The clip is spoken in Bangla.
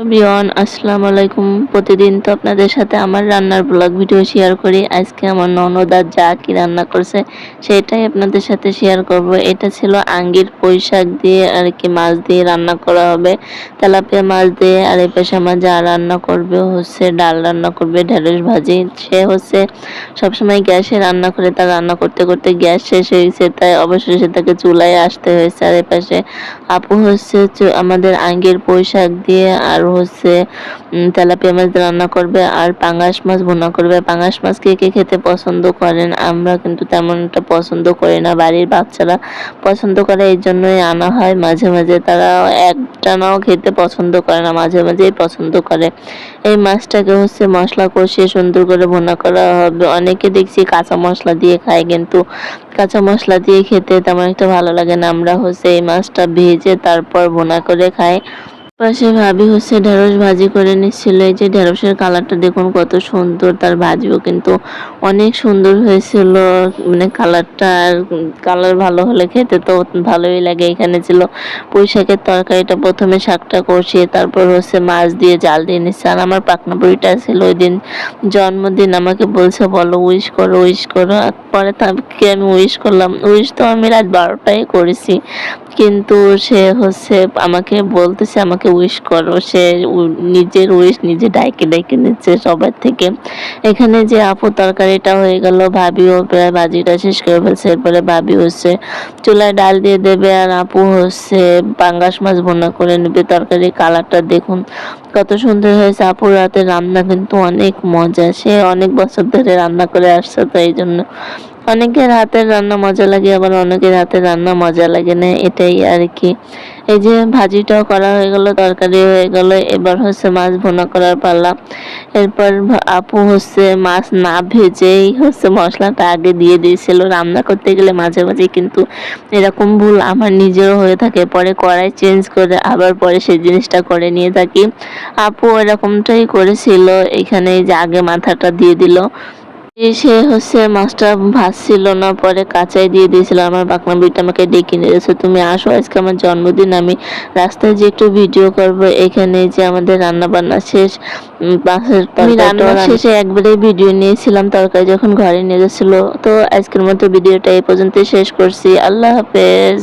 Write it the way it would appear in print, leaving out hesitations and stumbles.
এভরিওয়ান, আসসালামু আলাইকুম। প্রতিদিন তো আপনাদের সাথে আমার রান্নার ব্লগ ভিডিও শেয়ার করি। আজকে আমার ননদ আর যা কি রান্না করছে সেটাই আপনাদের সাথে শেয়ার করব। এটা ছিল আঙ্গির পুঁই শাক দিয়ে আর কি মাছ দিয়ে রান্না করা হবে, তেলাপিয়া মাছ দিয়ে। আর এই পাশে আমার যা রান্না করবে হচ্ছে ডাল রান্না করবে, ঢেঁড়স ভাজি। সে হচ্ছে সবসময় গ্যাসে রান্না করে, তার রান্না করতে করতে গ্যাস শেষ হয়ে গেছে, তাই অবশেষে তাকে চুলায় আসতে হয়েছে। আর এই পাশে আপু হচ্ছে আমাদের আঙ্গির পুঁই শাক দিয়ে আর হচ্ছে তেলাপিয়া মাছ দিয়ে রান্না করবে, আর পাঙ্গাস মাছ ভুনা করবে। পাঙ্গাস মাছ কে কে খেতে পছন্দ করেন? আমরা কিন্তু তেমন একটা পছন্দ করি না, বাড়ির বাচ্চারা পছন্দ করে, এই জন্যই আনা হয় মাঝে মাঝে। তারা একটানাও খেতে পছন্দ করে না, মাঝে মাঝেই পছন্দ করে। এই মাছটাকে হচ্ছে মশলা কষিয়ে সুন্দর করে ভুনা করা হবে। অনেকে দেখছি কাঁচা মশলা দিয়ে খায়, কিন্তু কাঁচা মশলা দিয়ে খেতে তেমন একটা ভালো লাগে না। আমরা হচ্ছে এই মাছটা ভেজে তারপর ভুনা করে খাই। পাশে ভাবি হচ্ছে ঢেঁড়স ভাজি করে নিচ্ছিল। এই যে ঢেঁড়সের কালারটা দেখুন কত সুন্দর, তার ভাজিও কিন্তু অনেক সুন্দর হয়েছিল। মানে কালারটা, আর কালার ভালো হলে খেতে তো ভালোই লাগে। এখানে ছিল পুঁই শাকের তরকারিটা, প্রথমে শাকটা কষিয়ে তারপর হচ্ছে মাছ দিয়ে জাল দিয়ে নিচ্ছে। আর আমার পাকনা বুড়িটা ছিল ওই দিন জন্মদিন, আমাকে বলছে বলো উইশ করো উইশ করো। আর পরে তাকে আমি উইশ করলাম। উইশ তো আমি রাত 12টায় করেছি, কিন্তু সে হচ্ছে আমাকে বলতেছে আমাকে উইশ করো। সে নিজের উইশ নিজে ডাইকে ডাইকে নিচ্ছে সবার থেকে। এখানে যে আপু তরকারিটা হয়ে গেল, ভাবিও প্রায় ভাজিটা শেষ করে ফেলছে। এরপরে ভাবি হচ্ছে চুলায় ডাল দিয়ে দেবে, আর আপু হচ্ছে পাঙ্গাস মাছ ভুনা করে নেবে। তরকারির কালারটা দেখুন কত সুন্দর হয়েছে। আপুর রাতের রান্না কিন্তু অনেক মজা, সে অনেক বছর ধরে রান্না করে আসছে, তো এই জন্য অনেকের হাতের রান্না মজা লাগে, আবার অনেকের হাতের রান্না মজা লাগে না, এটাই আর কি। এই যে ভাজিটাও করা হয়ে গেল, তরকারি হয়ে গেল, এবার হচ্ছে মাছ ভুনা করার পালা। এরপর আপু হচ্ছে মাছ না ভেজেই হচ্ছে মশলাটা আগে দিয়ে দিয়েছিল। রান্না করতে গেলে মাঝে মাঝে কিন্তু এরকম ভুল আমার নিজেরও হয়ে থাকে, পরে কড়াই চেঞ্জ করে আবার পরে সেই জিনিসটা করে নিয়ে থাকি। আপু এরকমটাই করেছিল। এখানে যে আগে মাথাটা দিয়ে দিল, সে হচ্ছে মাছটা ভাজছিল না, পরে কাঁচাই দিয়ে দিয়েছিল। আমার বাকনা বিটা আমাকে ডেকে নিয়ে গেছে, তুমি আসো আজকে আমার জন্মদিন, আমি রাস্তায় যে একটু ভিডিও করবো। এখানে যে আমাদের রান্না বান্না শেষ, মাছের রান্না শেষে একবারে ভিডিও নিয়েছিলাম তরকারি যখন ঘরে নিয়ে যাচ্ছিল। তো আজকের মতো ভিডিওটা এই পর্যন্ত শেষ করছি। আল্লাহ হাফেজ।